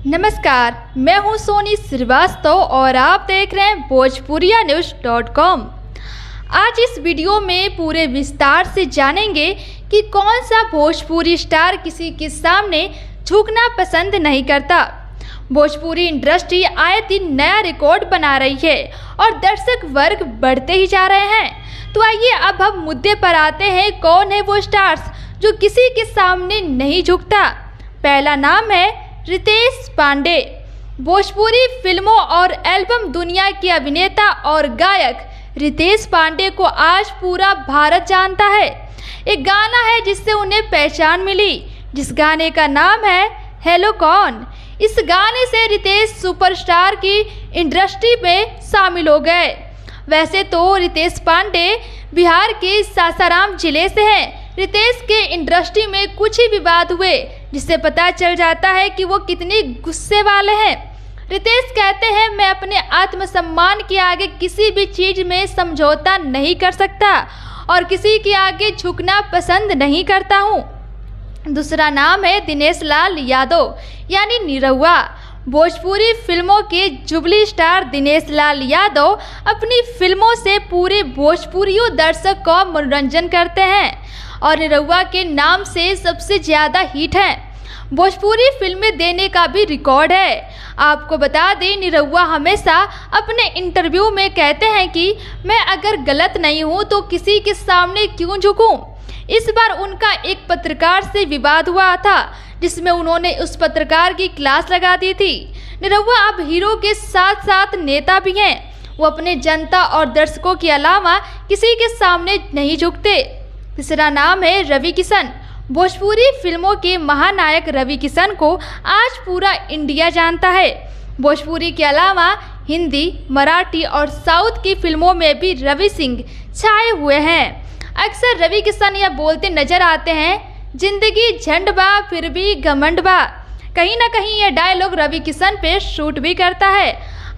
नमस्कार, मैं हूं सोनी श्रीवास्तव और आप देख रहे हैं भोजपुरियान्यूज़.com। आज इस वीडियो में पूरे विस्तार से जानेंगे कि कौन सा भोजपुरी स्टार किसी के सामने झुकना पसंद नहीं करता। भोजपुरी इंडस्ट्री आए दिन नया रिकॉर्ड बना रही है और दर्शक वर्ग बढ़ते ही जा रहे हैं। तो आइए अब हम मुद्दे पर आते हैं, कौन है वो स्टार्स जो किसी के सामने नहीं झुकता। पहला नाम है रितेश पांडे। भोजपुरी फिल्मों और एल्बम दुनिया के अभिनेता और गायक रितेश पांडे को आज पूरा भारत जानता है। एक गाना है जिससे उन्हें पहचान मिली, जिस गाने का नाम है हेलो कौन। इस गाने से रितेश सुपरस्टार की इंडस्ट्री में शामिल हो गए। वैसे तो रितेश पांडे बिहार के सासाराम जिले से हैं। रितेश के इंडस्ट्री में कुछ ही विवाद हुए जिससे पता चल जाता है कि वो कितने गुस्से वाले हैं। रितेश कहते हैं, मैं अपने आत्मसम्मान के आगे किसी भी चीज़ में समझौता नहीं कर सकता और किसी के आगे झुकना पसंद नहीं करता हूँ। दूसरा नाम है दिनेश लाल यादव यानी निरहुआ। भोजपुरी फिल्मों के जुबली स्टार दिनेश लाल यादव अपनी फिल्मों से पूरे भोजपुरियों दर्शक को मनोरंजन करते हैं और निरहुआ के नाम से सबसे ज़्यादा हिट हैं। भोजपुरी फिल्में देने का भी रिकॉर्ड है। आपको बता दें, निरहुआ हमेशा अपने इंटरव्यू में कहते हैं कि मैं अगर गलत नहीं हूँ तो किसी के सामने क्यों झुकूँ। इस बार उनका एक पत्रकार से विवाद हुआ था जिसमें उन्होंने उस पत्रकार की क्लास लगा दी थी। निरहुआ अब हीरो के साथ साथ नेता भी हैं। वो अपने जनता और दर्शकों के अलावा किसी के सामने नहीं झुकते। तीसरा नाम है रवि किशन। भोजपुरी फिल्मों के महानायक रवि किशन को आज पूरा इंडिया जानता है। भोजपुरी के अलावा हिंदी, मराठी और साउथ की फिल्मों में भी रवि सिंह छाए हुए हैं। अक्सर रवि किशन यह बोलते नजर आते हैं, जिंदगी झंड बा फिर भी घमंड बा। कहीं ना कहीं यह डायलॉग रवि किशन पे शूट भी करता है।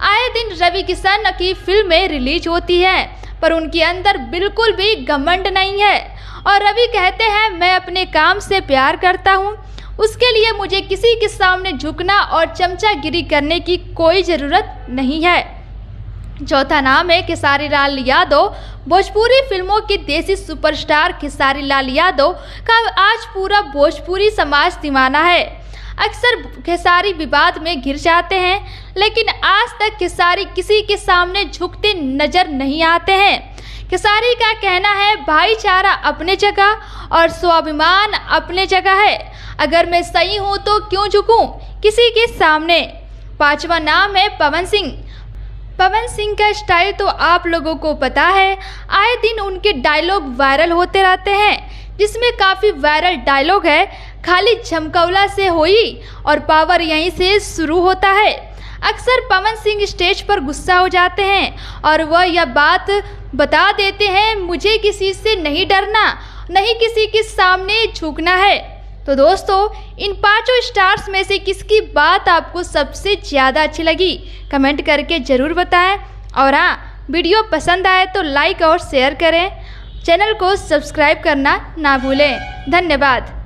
आए दिन रवि किशन की फिल्में रिलीज होती हैं पर उनके अंदर बिल्कुल भी घमंड नहीं है और रवि कहते हैं, मैं अपने काम से प्यार करता हूँ, उसके लिए मुझे किसी के सामने झुकना और चमचागिरी करने की कोई ज़रूरत नहीं है। चौथा नाम है खेसारी लाल यादव। भोजपुरी फिल्मों के देसी सुपरस्टार खेसारी लाल यादव का आज पूरा भोजपुरी समाज दीवाना है। अक्सर खेसारी विवाद में घिर जाते हैं लेकिन आज तक खेसारी किसी के सामने झुकते नजर नहीं आते हैं। खेसारी का कहना है, भाईचारा अपने जगह और स्वाभिमान अपने जगह है। अगर मैं सही हूँ तो क्यों झुकूँ किसी के सामने। पांचवा नाम है पवन सिंह। पवन सिंह का स्टाइल तो आप लोगों को पता है। आए दिन उनके डायलॉग वायरल होते रहते हैं जिसमें काफ़ी वायरल डायलॉग है, खाली झमकौला से हुई और पावर यहीं से शुरू होता है। अक्सर पवन सिंह स्टेज पर गुस्सा हो जाते हैं और वह यह बात बता देते हैं, मुझे किसी से नहीं डरना, नहीं किसी के सामने झुकना है। तो दोस्तों, इन पांचों स्टार्स में से किसकी बात आपको सबसे ज़्यादा अच्छी लगी कमेंट करके ज़रूर बताएं। और हाँ, वीडियो पसंद आए तो लाइक और शेयर करें। चैनल को सब्सक्राइब करना ना भूलें। धन्यवाद।